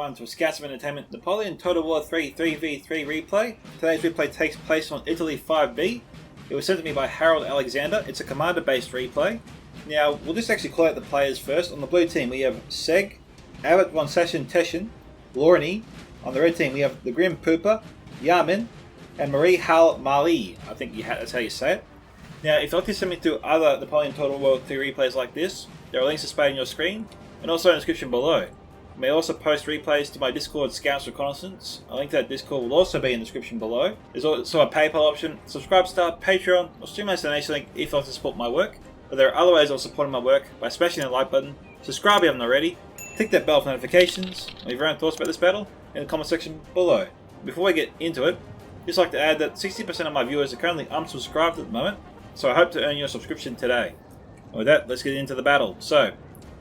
everyone to Decisive Entertainment Napoleon Total War 3 3v3 replay. Today's replay takes place on Italy 5B. It was sent to me by Harold Alexander. It's a commander-based replay. Now, we'll just actually call out the players first. On the blue team, we have Seg, Abbott von Session Teschen, Lorny. On the red team, we have the Grim Pooper, Yamin, and Marie Hal Mali. I think that's how you say it. Now, if you'd like to send me through other Napoleon Total War 3 replays like this, there are links displayed on your screen, and also in the description below. You may also post replays to my Discord Scouts Reconnaissance. A link to that Discord will also be in the description below. There's also a PayPal option, Subscribe Star, Patreon, or Streamlabs donation link if you'd like to support my work. But there are other ways of supporting my work by smashing that like button, subscribe if you haven't already, click that bell for notifications, and leave your own thoughts about this battle in the comment section below. Before we get into it, I'd just like to add that 60% of my viewers are currently unsubscribed at the moment, so I hope to earn your subscription today. And with that, let's get into the battle. So,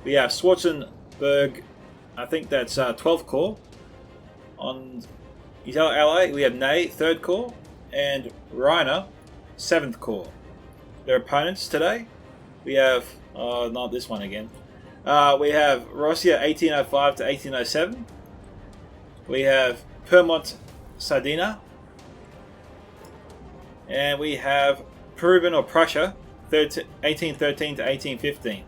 we have Schwarzenberg, I think that's 12th Corps. On his ally, we have Ney, 3rd Corps, and Reiner, 7th Corps. Their opponents today, we have, not this one again. We have Russia 1805 to 1807. We have Permont Sardina. And we have Peruvian or Prussia 1813 to 1815.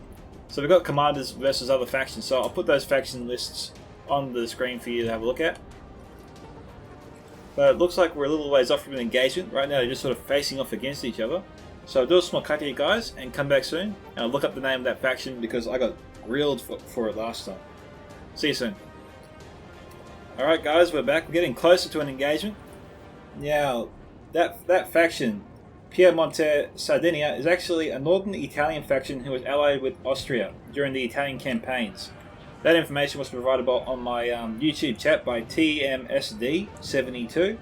So we've got commanders versus other factions, so I'll put those faction lists on the screen for you to have a look at. But it looks like we're a little ways off from an engagement. Right now they're just sort of facing off against each other. So I'll do a small cut here, guys, and come back soon. And I'll look up the name of that faction because I got grilled for it last time. See you soon. Alright guys, we're back. We're getting closer to an engagement. Now, that faction, Piemonte Sardinia, is actually a northern Italian faction who was allied with Austria during the Italian campaigns. That information was provided on my YouTube chat by TMSD72.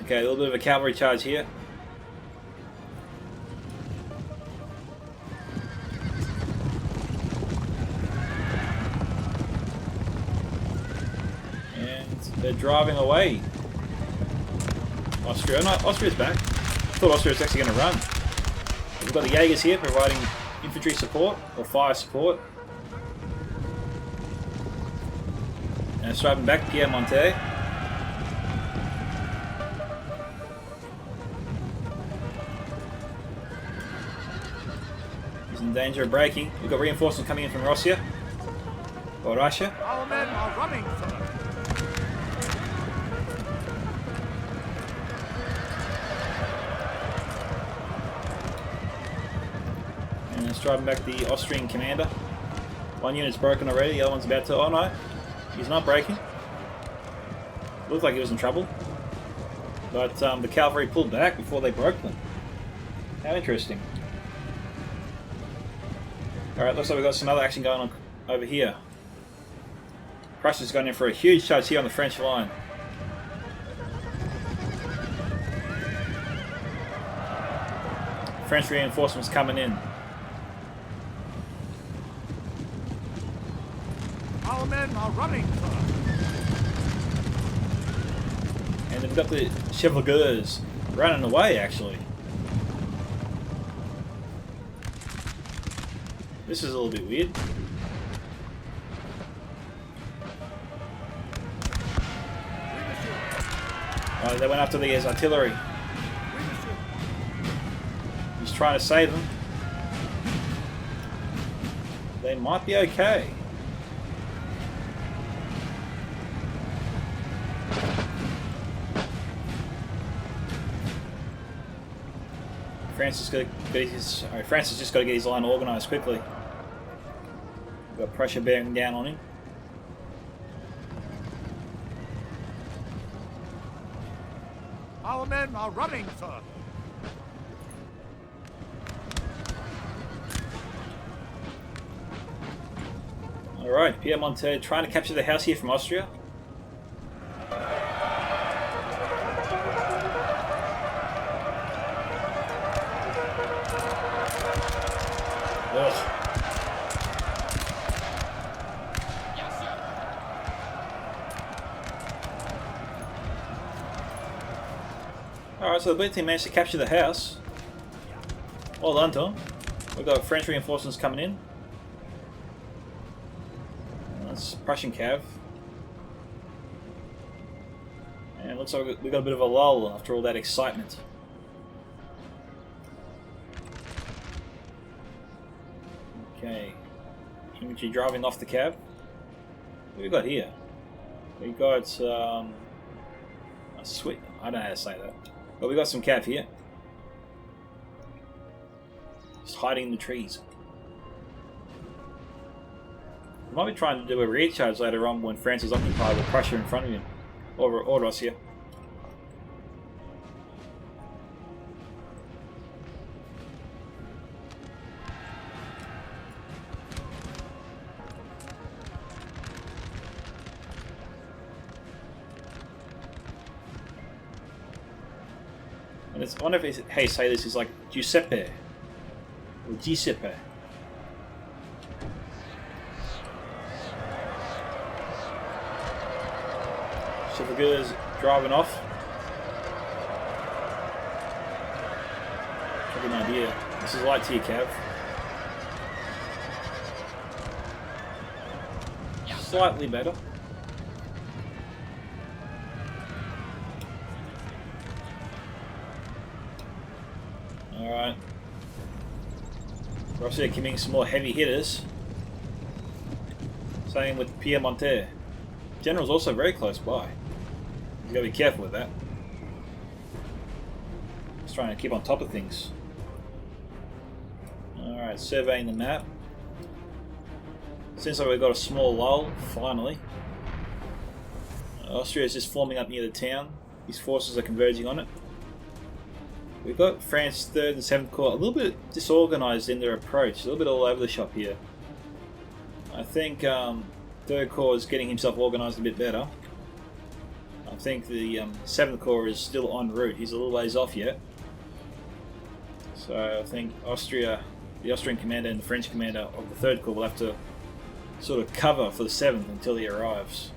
Okay, a little bit of a cavalry charge here. And they're driving away. Austria. No, Austria's back. I thought Austria was actually going to run. We've got the Jaegers here providing infantry support, or fire support. And it's driving back Piemonte. He's in danger of breaking. We've got reinforcements coming in from Russia. Or Russia. Our men are running, sir. And it's driving back the Austrian commander. One unit's broken already, the other one's about to... Oh no, he's not breaking. Looked like he was in trouble. But the cavalry pulled back before they broke them. How interesting. Alright, looks like we've got some other action going on over here. Prussia's going in for a huge charge here on the French line. French reinforcements coming in. Our men are running, sir. And we've got the Chevaliers running away, actually. This is a little bit weird. Oh, they went after the artillery. He's trying to save them. They might be okay. Francis has just got to get his line organised quickly. We've got pressure bearing down on him. Our men are running, sir. Alright, Piemonte trying to capture the house here from Austria. Alright, so the blue team managed to capture the house. Well done to them. We've got French reinforcements coming in. That's Prussian cav. And it looks like we got a bit of a lull after all that excitement. Okay. Infantry driving off the cav. What have we got here? We got a sweet. I don't know how to say that. But we got some cav here. Just hiding in the trees. I might be trying to do a recharge later on when France is occupied with Prussia in front of him. Or Russia. And I wonder if how you say this is like Giuseppe. Or Giuseppe. Chauffeurs driving off. Give you an idea. This is light tier cav. Slightly better. Alright. Russia committing some more heavy hitters. Same with Piemonte. General's also very close by. You gotta be careful with that. Just trying to keep on top of things. Alright, surveying the map. Seems like we've got a small lull, finally. Austria is just forming up near the town. His forces are converging on it. We've got France 3rd and 7th Corps a little bit disorganised in their approach, a little bit all over the shop here. I think 3rd Corps is getting himself organised a bit better. I think the 7th Corps is still en route. He's a little ways off yet. So I think Austria, the Austrian commander and the French commander of the 3rd Corps will have to sort of cover for the 7th until he arrives.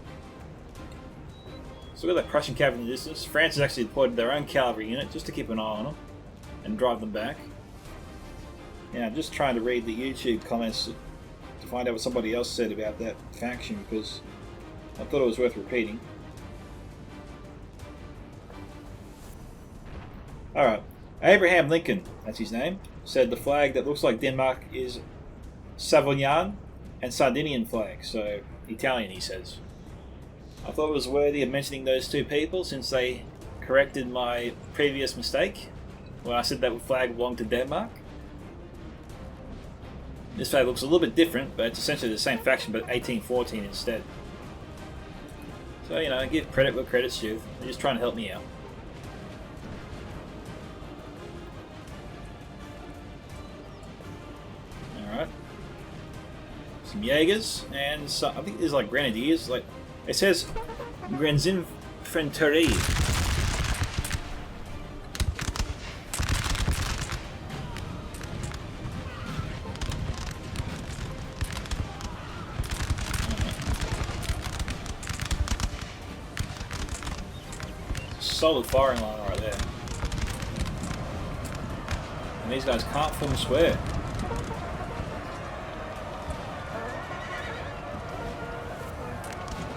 So we've got that Prussian cavalry in the distance. France has actually deployed their own cavalry unit just to keep an eye on them and drive them back. Now I'm just trying to read the YouTube comments to find out what somebody else said about that faction because I thought it was worth repeating. Alright, Abraham Lincoln, that's his name, said the flag that looks like Denmark is Savonian and Sardinian flag, so Italian he says. I thought it was worthy of mentioning those two people since they corrected my previous mistake when I said that flag belonged to Denmark. This flag looks a little bit different, but it's essentially the same faction but 1814 instead. So, you know, give credit where credit's due. They're just trying to help me out. Alright. Some Jaegers and some, I think there's like Grenadiers, like it says Grenzinfanterie. Solid firing line right there. And these guys can't form a square.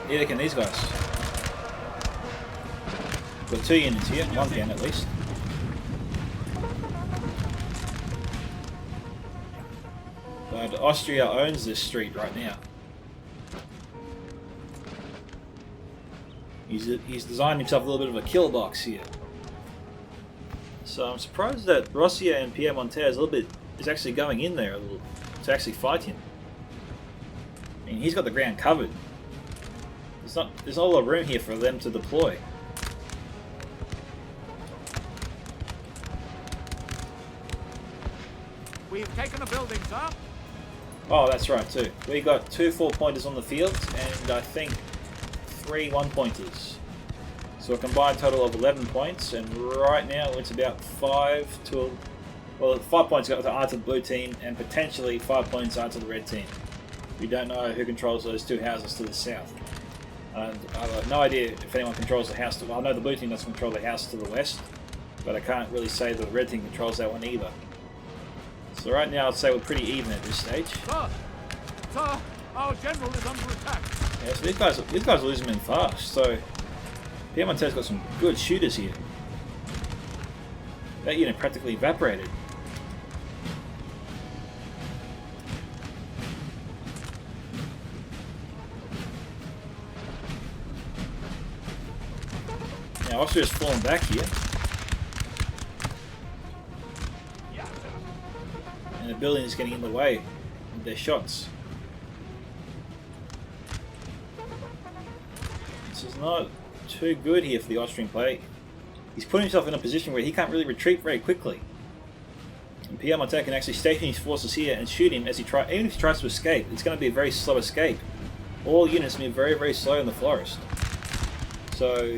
Neither can these guys. Got two units here, one can at least. But Austria owns this street right now. He's designed himself a little bit of a kill box here. So I'm surprised that Russia and Piemonte is actually going in there a little to actually fight him. I mean, he's got the ground covered. There's not a lot of room here for them to deploy. We've taken a building, sir. Oh, that's right too. We got 2 4-pointers on the field and I think 3 1-pointers. So a combined total of 11 points, and right now it's about 5 to... Well, 5 points are to the blue team and potentially 5 points are to the red team. We don't know who controls those 2 houses to the south. And I have no idea if anyone controls the house to... Well, I know the blue team doesn't control the house to the west, but I can't really say that the red team controls that one either. So right now I'd say we're pretty even at this stage. Sir! Sir! Our general is under attack. Yeah, so these guys are losing men fast. So Piemonte's got some good shooters here. That unit practically evaporated. Now Austria's falling back here. And the building is getting in the way with their shots. This is not too good here for the Austrian player. He's put himself in a position where he can't really retreat very quickly. And Piemonte can actually station his forces here and shoot him as he tries. Even if he tries to escape, it's going to be a very slow escape. All units move very, very slow in the forest. So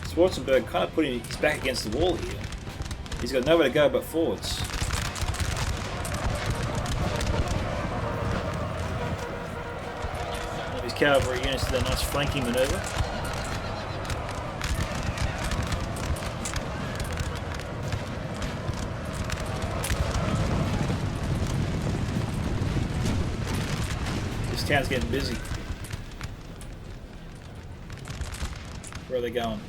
Schwarzenberg kind of putting his back against the wall here. He's got nowhere to go but forwards. One of his cavalry units did a nice flanking maneuver. This town's getting busy. Where are they going?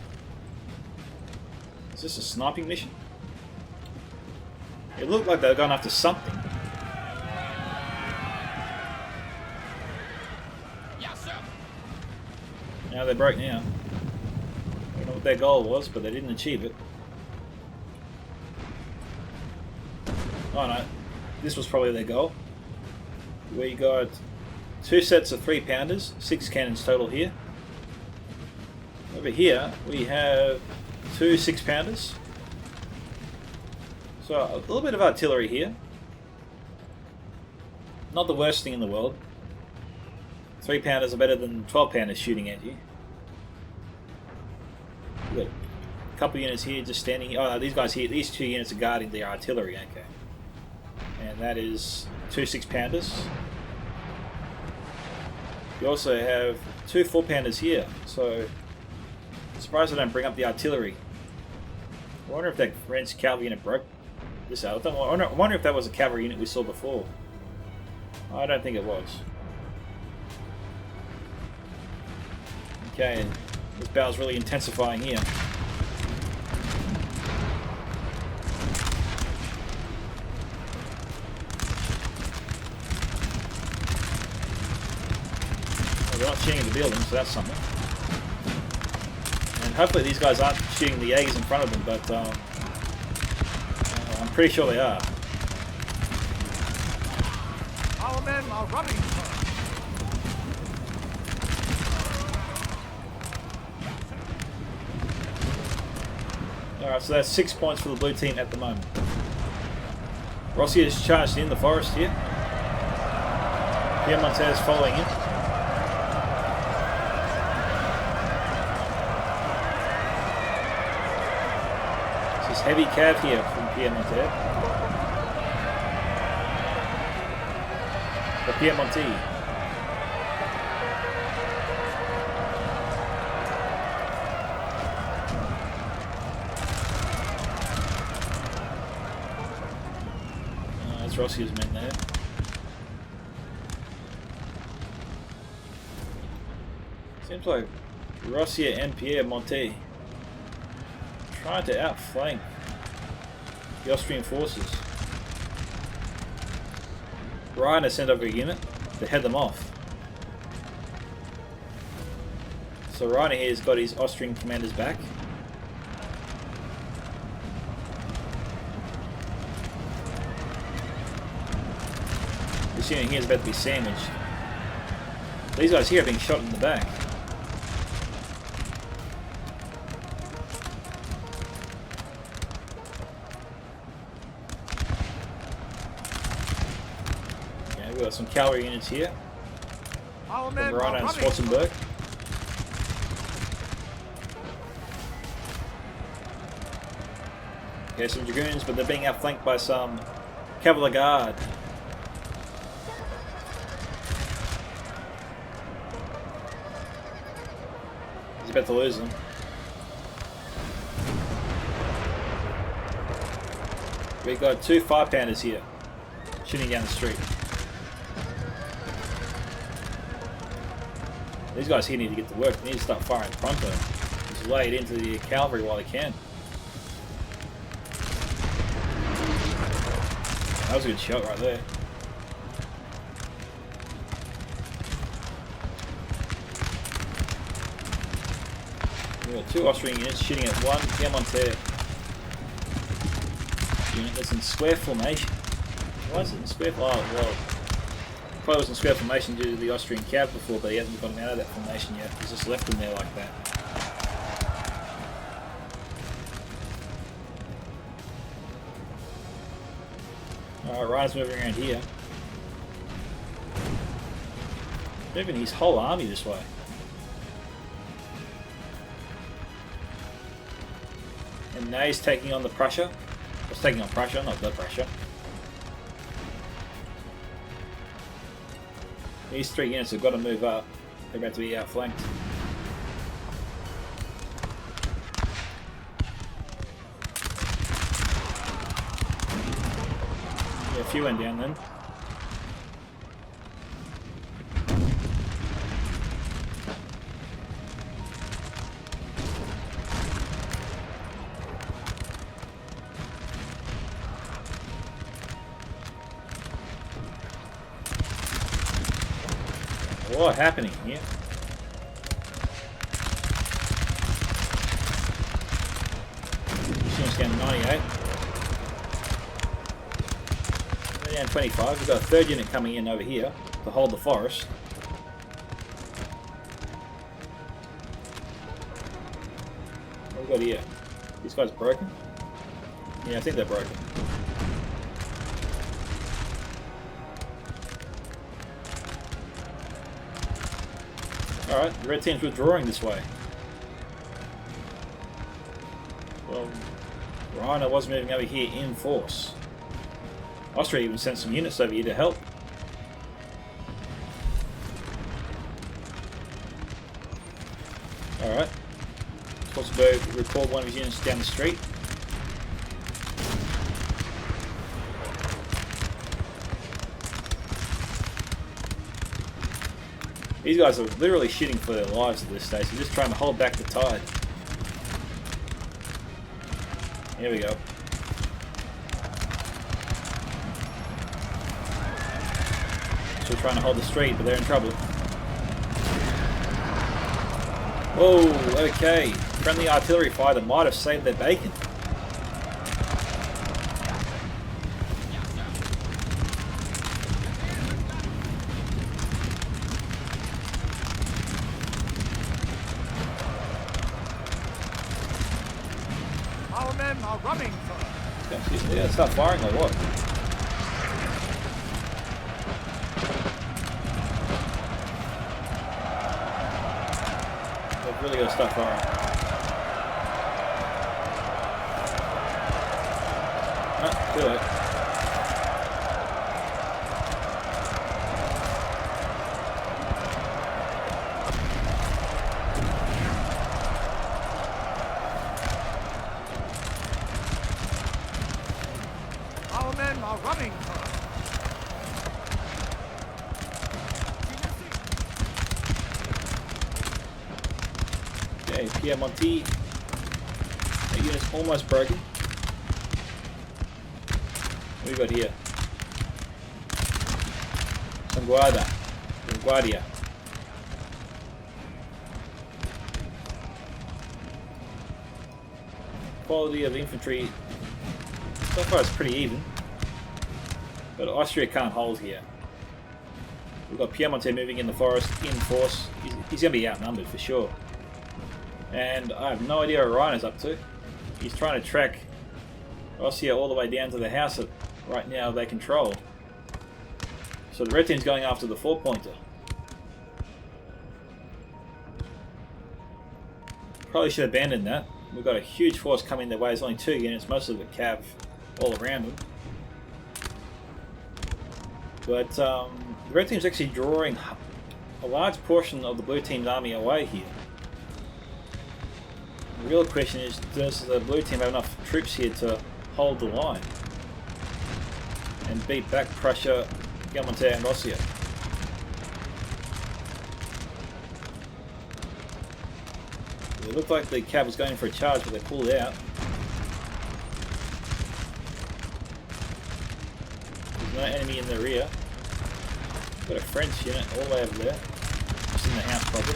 Is this a sniping mission? It looked like they were going after something. Yes, sir. Now they broke now. I don't know what their goal was, but they didn't achieve it. Oh no, this was probably their goal. We got 2 sets of 3-pounders, 6 cannons total here. Over here we have 2 6-pounders. So a little bit of artillery here. Not the worst thing in the world. 3-pounders are better than 12-pounders shooting at you. We've got a couple units here just standing here. Oh no, these guys here, these 2 units are guarding the artillery, okay. And that is 2 6-pounders. You also have 2 4-pounders here, so I'm surprised I don't bring up the artillery. I wonder if that French cavalry unit broke this out. I wonder if that was a cavalry unit we saw before. I don't think it was. Okay, this battle's really intensifying here. Well, they're not shooting at the building, so that's something. And hopefully these guys aren't shooting the Jaegers in front of them, but I'm pretty sure they are. Our men are running, sir. Alright, so that's 6 points for the blue team at the moment. Rossi has charged in the forest here. Piemonte is following him. This is heavy cav here from Piemonte. The Piemonte. That's Rossi's men there. Seems like Rossi and Piemonte trying to outflank the Austrian forces. Reiner sent over a unit to head them off. So Reiner here has got his Austrian commanders back. This unit here is about to be sandwiched. These guys here are being shot in the back. Okay, we've got some cavalry units here. Our From men are Reiner and running. Schwarzenberg. Okay, some dragoons, but they're being outflanked by some cavalry guard. He's about to lose them. We've got 2 5-pounders here, shooting down the street. These guys here need to get to work. They need to start firing pronto. Just lay it into the cavalry while they can. That was a good shot right there. We've got 2 Austrian units shooting at 1 Piemonte unit that's in square formation. Why is it in square? Oh, well, probably was in square formation due to the Austrian cav before, but he hasn't got him out of that formation yet. He's just left him there like that. Alright, Ryan's moving around here. Moving his whole army this way. And now he's taking on the Prussia. It's taking on Prussia, not the Prussia. These 3 units have got to move up. They're about to be outflanked. Yeah, a few went down then. What happening here? Unit's down to 98. We're down 25. We've got a 3rd unit coming in over here to hold the forest. What have we got here? These guys broken? Yeah, I think they're broken. Alright, the red team's withdrawing this way. Well, Rhino was moving over here in force. Austria even sent some units over here to help. Alright. Schwarzenberg recalled one of his units down the street. These guys are literally shitting for their lives at this stage. They're just trying to hold back the tide. Here we go. Still trying to hold the street, but they're in trouble. Oh, okay. Friendly artillery fire that might have saved their bacon. Our men are running, sir. Yeah, start firing or what? They've really got to start firing. Ah, too late. Our men are running, sir. Okay, Piemonte. That unit's almost broken. What do we got here? Some Guardia. Quality of infantry so far is pretty even. But Austria can't hold here. We've got Piemonte moving in the forest in force. He's going to be outnumbered for sure. And I have no idea what Rhino's up to. He's trying to track Austria all the way down to the house that right now they control. So the red team's going after the 4-pointer. Probably should abandon that. We've got a huge force coming their way. There's only 2 units, most of the cav all around them. But the red team's actually drawing a large portion of the blue team's army away here. The real question is, does the blue team have enough troops here to hold the line and beat back Prussia, Piemonte and Austria? It looked like the cab was going for a charge, but they pulled out. There's no enemy in the rear. Got a French unit all the way over there. Just in the house probably.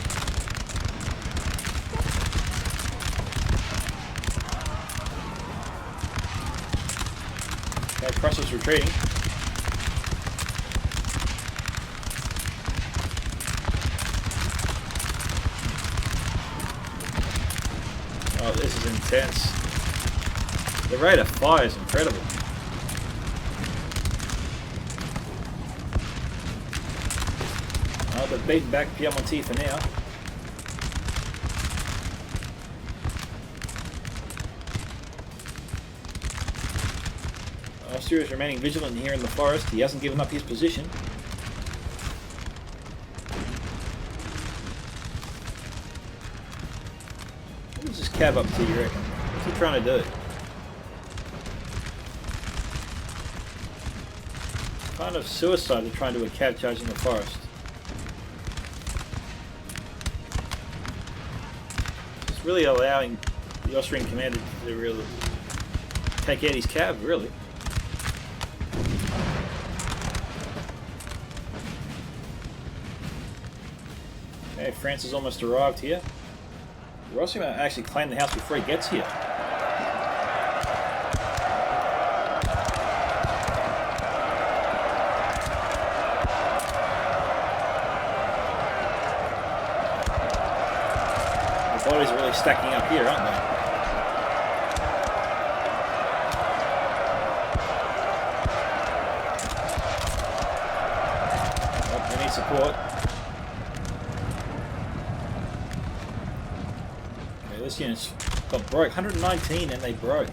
Okay, Prussia's retreating. Oh, this is intense. The rate of fire is incredible. Oh, they've beaten back Piemonte for now. Austria is remaining vigilant here in the forest. He hasn't given up his position. What is this cab up to, you reckon? What's he trying to do? Kind of suicide to try and do a cab charge in the forest. Just really allowing the Austrian commander to really take out his cab, really. Okay, France has almost arrived here. We're also going to actually claim the house before he gets here. The bodies are really stacking up here, aren't they? Oh, we need support. This unit's got broke. 119 and they broke.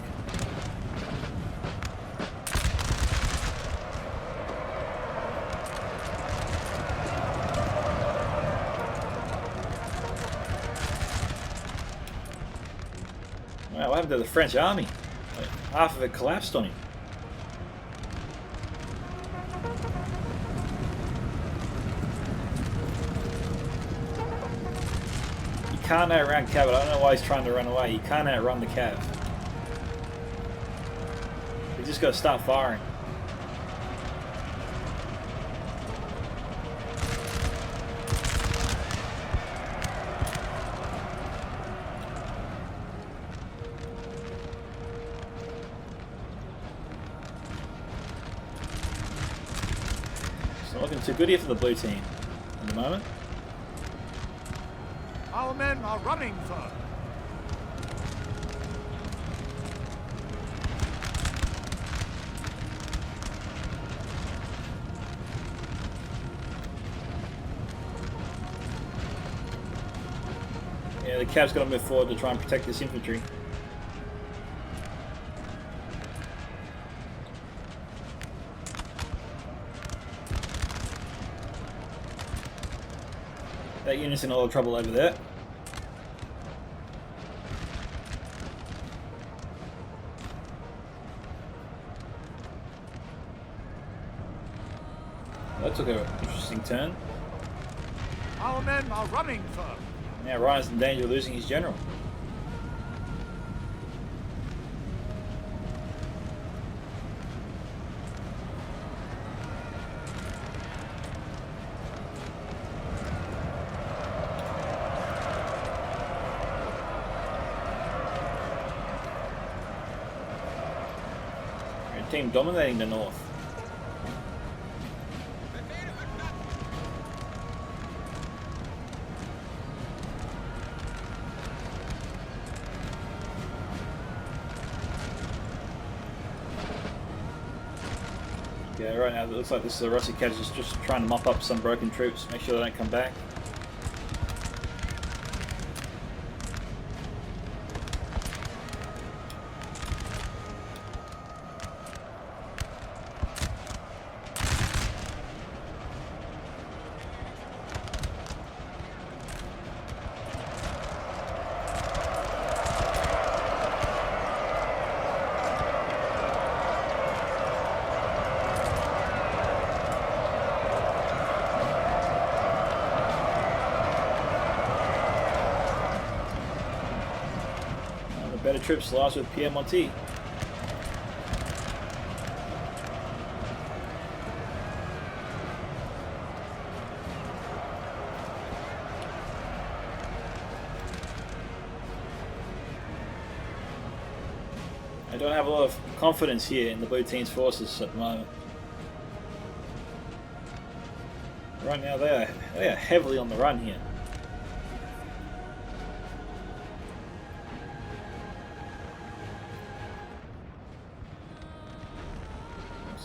Wow, what happened to the French army? Like, half of it collapsed on him. Can't outrun Cav. I don't know why he's trying to run away. You can't outrun the Cav. You just got to start firing. It's not looking too good here for the blue team at the moment. Our men are running, sir. Yeah, the cab's got to move forward to try and protect this infantry. That unit's in a lot of trouble over there. That took an interesting turn. Our men are running, sir. Now Ryan's in danger of losing his general. Team dominating the north. Yeah, right now it looks like this is a Rossi Cats just trying to mop up some broken troops, make sure they don't come back. better troops lies with Pierre Monti. I don't have a lot of confidence here in the blue team's forces at the moment. Right now they are heavily on the run here.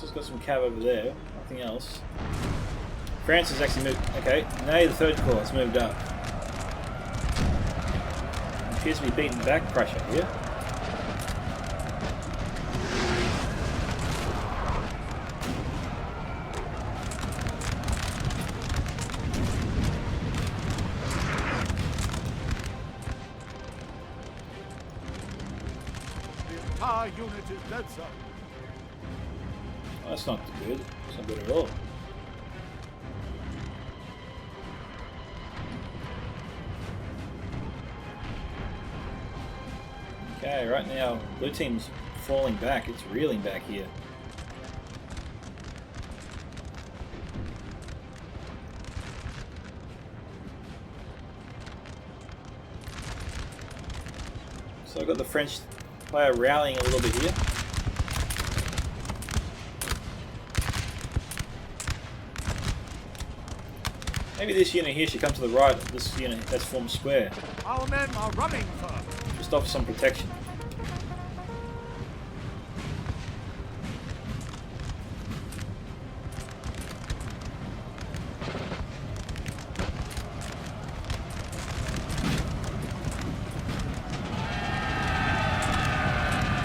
Just got some cav over there, nothing else. France has actually moved. Okay, now the third corps has moved up. Appears to be beating back Prussia here. The entire unit is dead, sir. Oh, that's not good. It's not good at all. Okay, right now, blue team's falling back. It's reeling back here. So I've got the French player rallying a little bit here. Maybe this unit here should come to the right of this unit that's formed square. Our men are running, sir. Just offer some protection.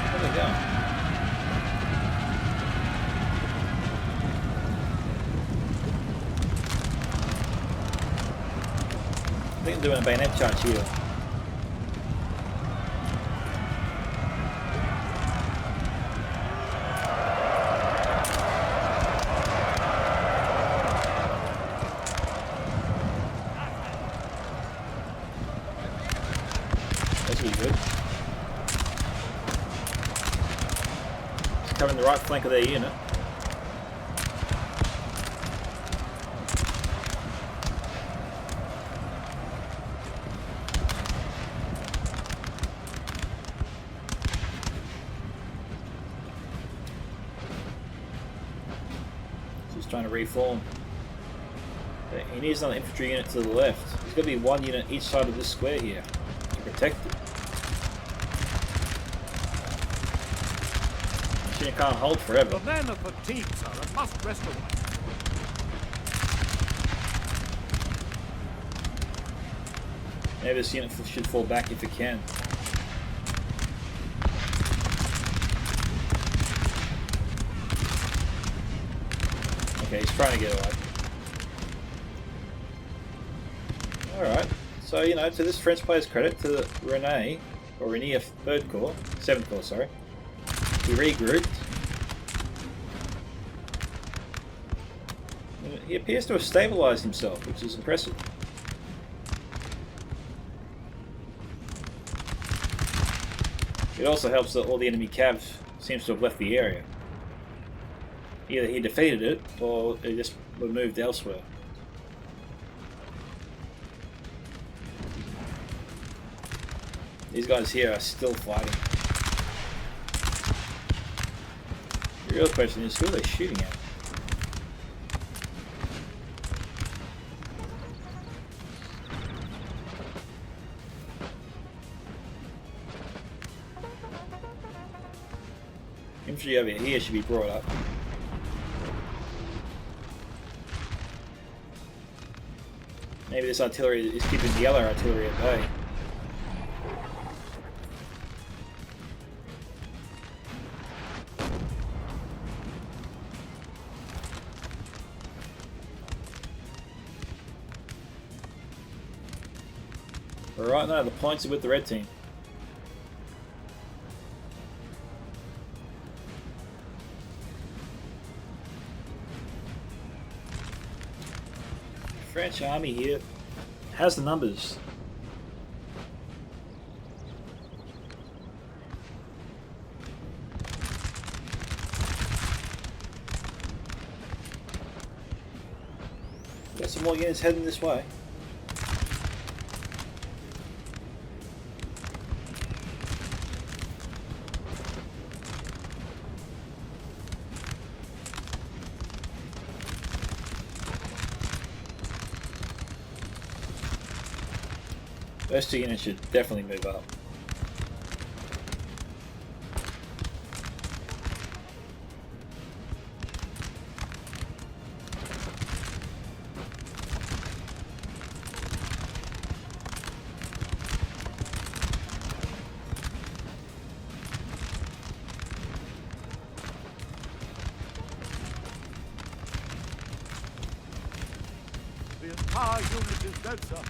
Where they go? I think I'm doing a bayonet charge here. That's really good. Just covering the right flank of their unit. Just trying to reform. He needs another infantry unit to the left. There's got to be one unit each side of this square here to protect it. This unit can't hold forever. The men are fatigued, sir, and must rest a while. Maybe this unit should fall back if it can. Okay, he's trying to get away. Alright, so you know, to this French player's credit, to the Rene 3rd Corps, 7th Corps, sorry, he regrouped. He appears to have stabilized himself, which is impressive. It also helps that all the enemy cav seems to have left the area. Either he defeated it, or it just were moved elsewhere. These guys here are still fighting. The real question is, who are they shooting at? Infantry over here should be brought up. Maybe this artillery is keeping the other artillery at bay. But right now the points are with the red team. French army here has the numbers. more units heading this way. Those 2 units should definitely move up. The entire unit is dead, sir.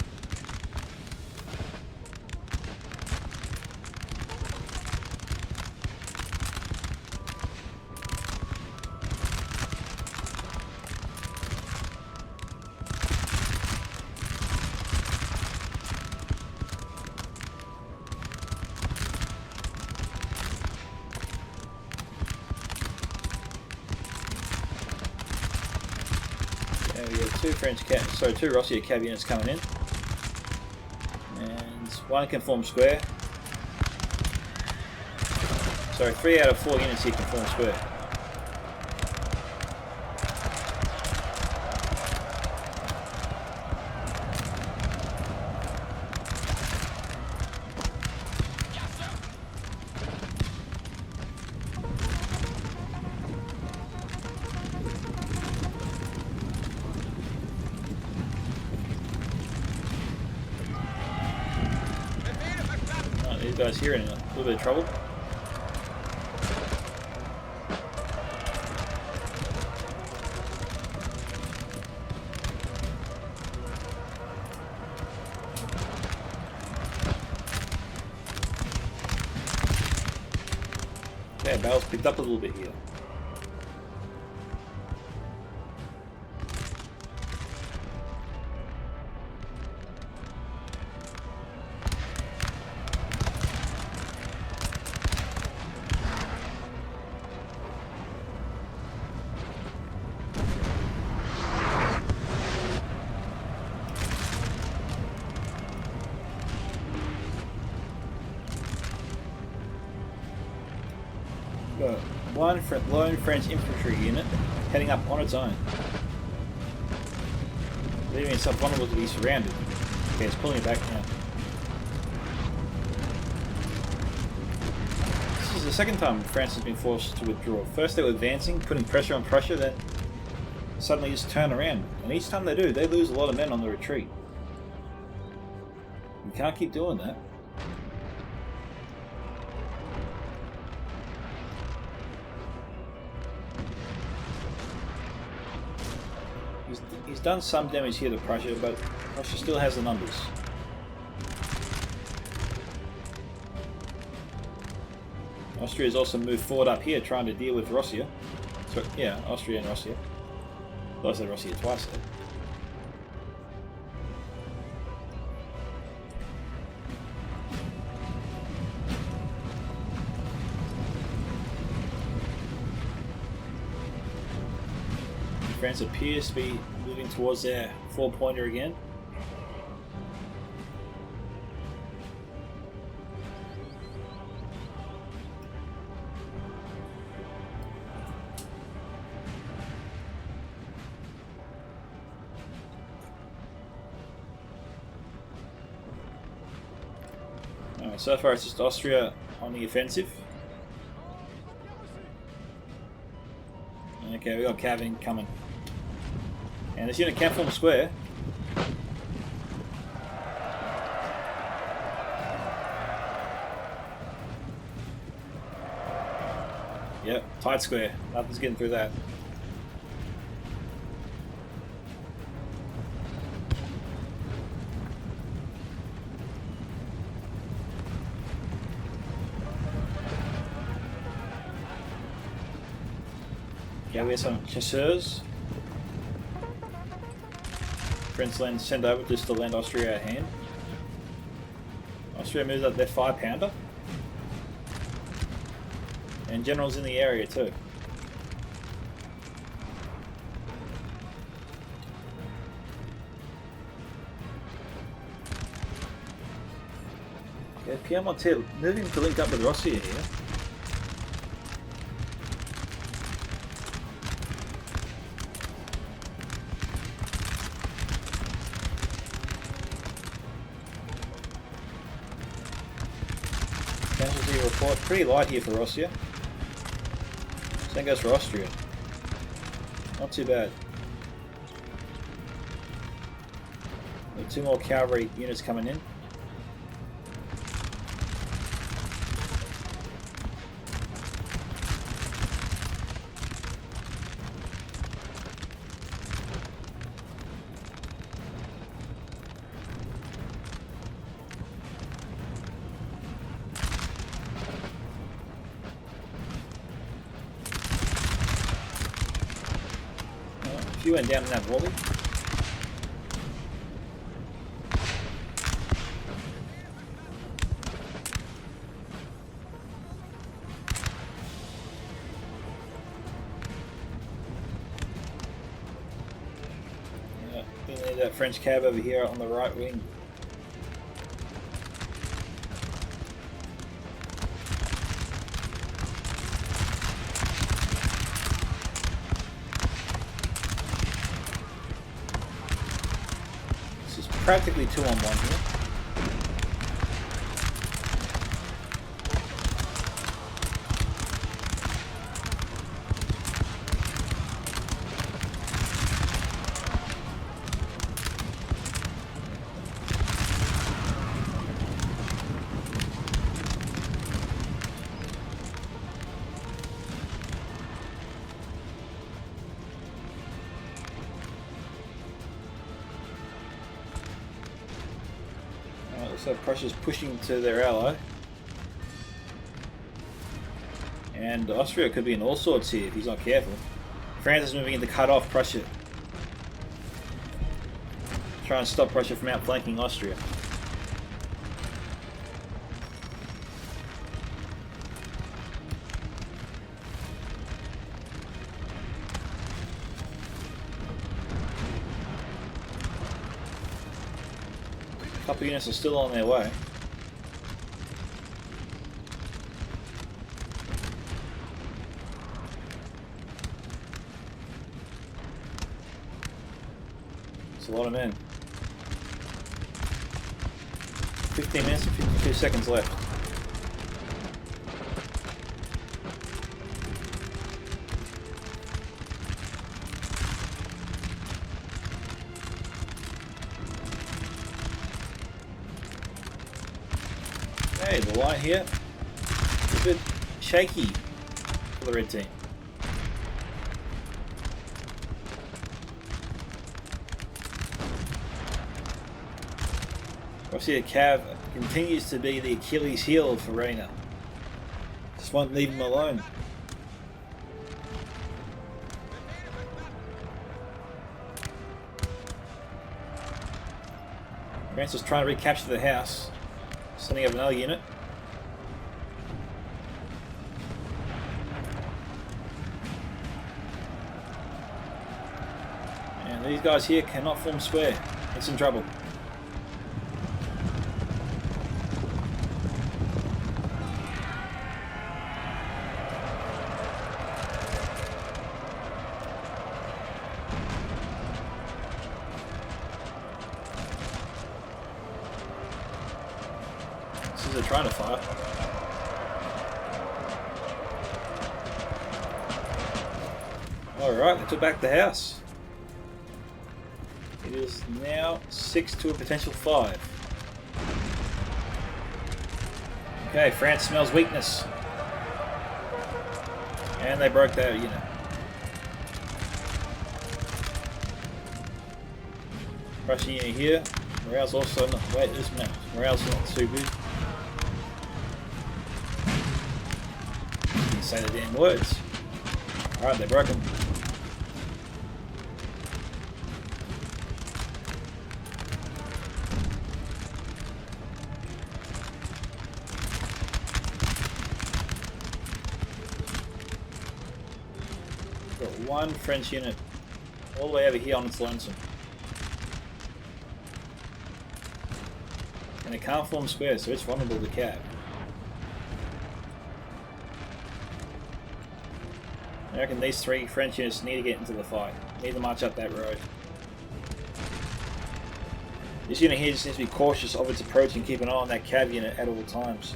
We have 2 2 Russia cav units coming in, and 1 can form square. So 3 out of 4 units here can form square. These guys here are in a little bit of trouble. Okay, battle's picked up a little bit here. Got 1 lone French infantry unit heading up on its own, leaving itself vulnerable to be surrounded. Okay, it's pulling it back now. This is the second time France has been forced to withdraw. First they were advancing, putting pressure on Prussia, then suddenly just turn around. And each time they do, they lose a lot of men on the retreat. You can't keep doing that. He's done some damage here to Prussia, but Prussia still has the numbers. Austria has also moved forward up here, trying to deal with Russia. So, yeah, Austria and Russia. Well, I said Russia twice there. France appears to be moving towards their 4-pointer again. Alright, so far it's just Austria on the offensive. Okay, we got cavalry coming. And this unit can form a square. Yep, tight square. Nothing's getting through that. Yeah, we have some chasseurs. French land send over just to land Austria at hand. Austria moves up their 5-pounder. And generals in the area too. Okay, Piedmont moving to link up with Rossia here. Casualty report pretty light here for Rossia. Same goes for Austria. Not too bad. Got 2 more cavalry units coming in. A few went down in that volley. That French cab over here on the right wing. This is practically 2-on-1 here. So Prussia's pushing to their ally. And Austria could be in all sorts here if he's not careful. France is moving in to cut off Prussia. Try and stop Prussia from outflanking Austria. A couple units are still on their way. It's a lot of men. 15 minutes and 52 seconds left. Okay, the line here is a bit shaky for the red team. Obviously, the Cav continues to be the Achilles heel for Reina. Just won't leave him alone. France is trying to recapture the house. Sending up another unit. And these guys here cannot form square. It's in trouble. They're trying to fire. Alright, they took back the house. It is now 6 to a potential 5. Okay, France smells weakness. And they broke that unit. Russian unit here. Morale's also not. Wait, this map. Morale's not too good. Say the damn words. Alright, they're broken. Got one French unit all the way over here on its lonesome. And it can't form squares, so it's vulnerable to cav. I reckon these 3 French units need to get into the fight. Need to march up that road. This unit here just needs to be cautious of its approach and keep an eye on that cav unit at all times.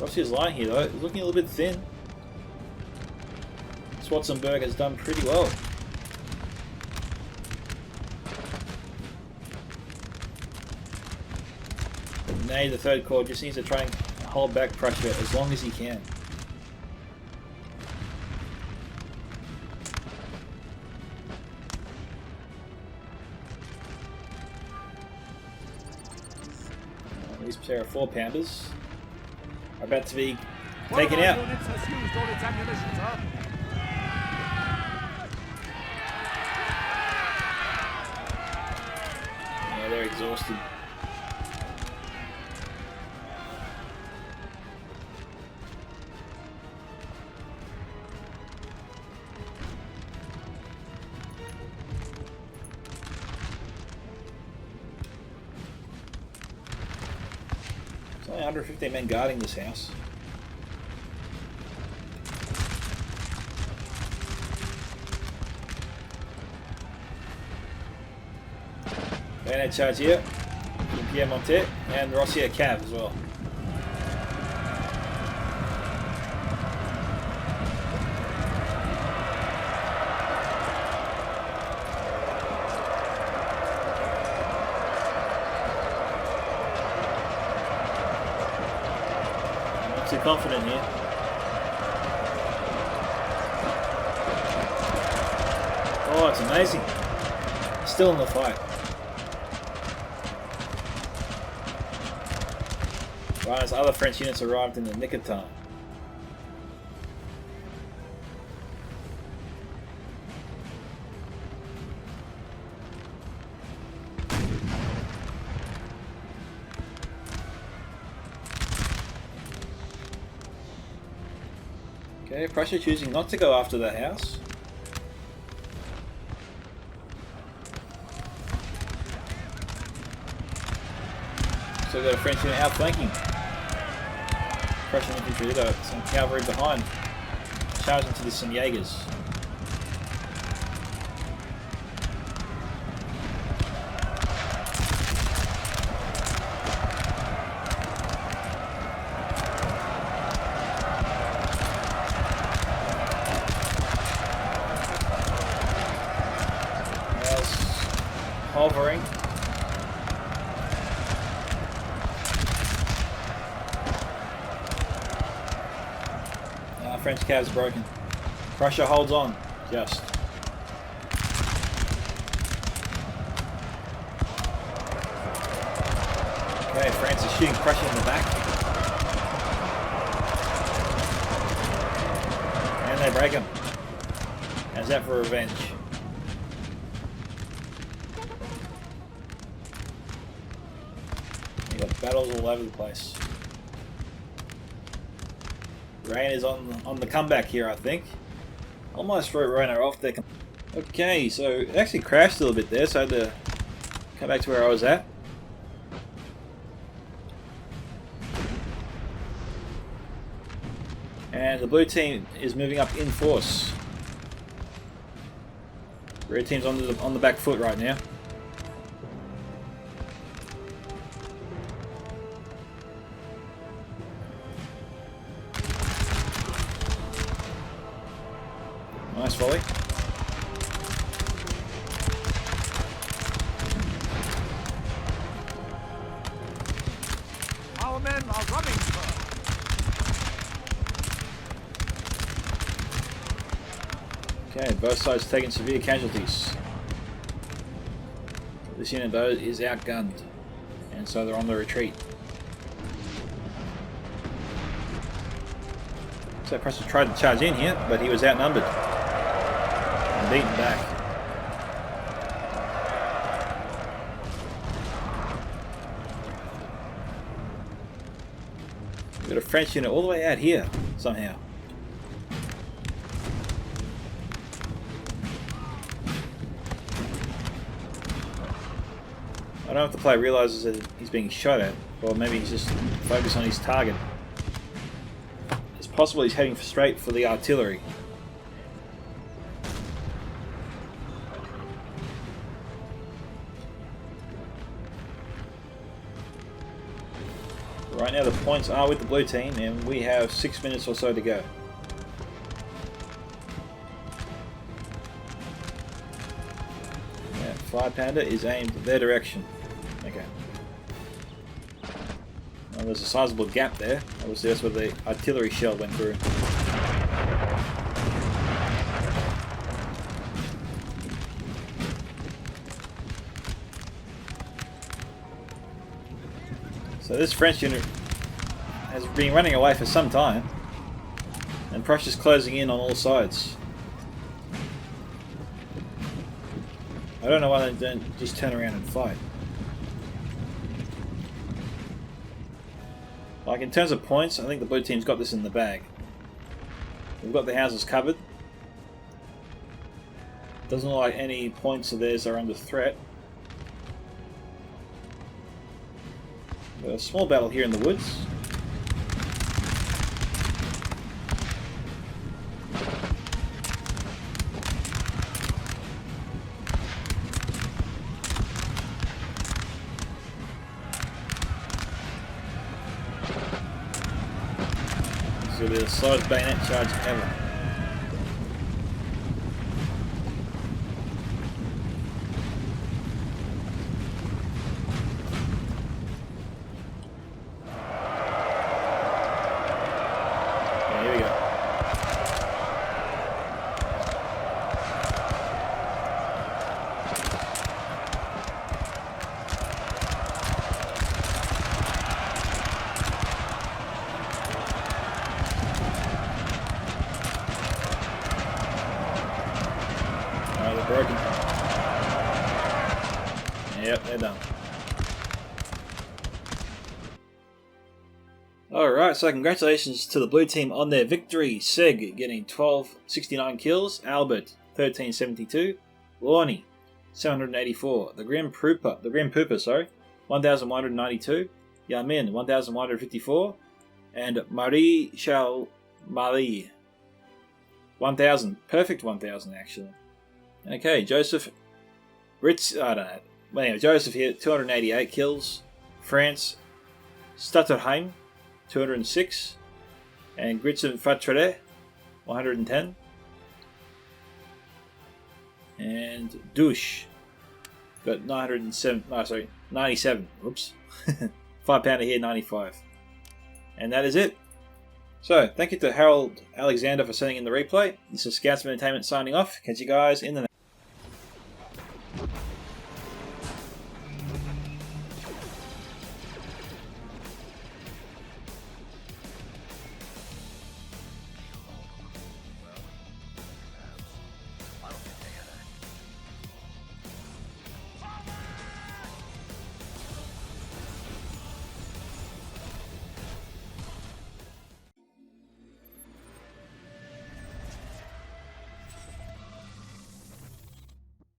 Russia's line here though, it's looking a little bit thin. Schwarzenberg has done pretty well. Nay, the 3rd Corps just needs to try and hold back Prussia as long as he can. These pair of 4-pounders are about to be taken out. Yeah, they're exhausted. There's only 150 men guarding this house. Bayonet charge here, Pierre Montet, and Rossier Cav as well. I'm not too confident here. Oh, it's amazing. Still in the fight. Right, as other French units arrived in the nick of time. Okay, Prussia choosing not to go after the house. So we've got a French unit outflanking. Prussian infantry, though, some cavalry behind. Charging to some Jaegers. Hovering. French cav's broken. Prussia holds on, just. Okay, France is shooting Prussia in the back. And they break him. How's that for revenge? You got battles all over the place. Rain is on the comeback here, I think. Almost wrote Rainer off there. Okay, so it actually crashed a little bit there, so I had to come back to where I was at. And the blue team is moving up in force. Red team's on the back foot right now. Nice volley. Our men are running, sir. Okay, both sides taking severe casualties. This unit though is outgunned, and so they're on the retreat. So Prussia tried to charge in here, but he was outnumbered. Beaten back. We've got a French unit all the way out here, somehow. don't know if the player realizes that he's being shot at, or maybe he's just focused on his target. It's possible he's heading straight for the artillery. Right now the points are with the blue team, and we have 6 minutes or so to go. Yeah, Fire Panda is aimed their direction. Okay. Well, there's a sizable gap there. Obviously that's where the artillery shell went through. So this French unit has been running away for some time, and Prussia's closing in on all sides. I don't know why they don't just turn around and fight. Like in terms of points, I think the blue team's got this in the bag. We've got the houses covered. Doesn't look like any points of theirs are under threat. A small battle here in the woods. This will be the slowest bayonet charge ever. Broken. Yep, they're done. Alright, so congratulations to the blue team on their victory. Seg getting 1269 kills, Albert 1372, Lorne 784, the Grim Pooper, sorry, 1192, Yamin 1154, and Marie Chal Mali 1000, perfect 1000 actually. Okay, Joseph Ritz, I don't know. Well, anyway, Joseph here, 288 kills. France, Stutterheim, 206. And Gritzen Fatre, 110. And Douche, got 97. Oops. 5 pounder here, 95. And that is it. So, thank you to Harold Alexander for sending in the replay. This is Scoutsman Entertainment signing off. Catch you guys in the next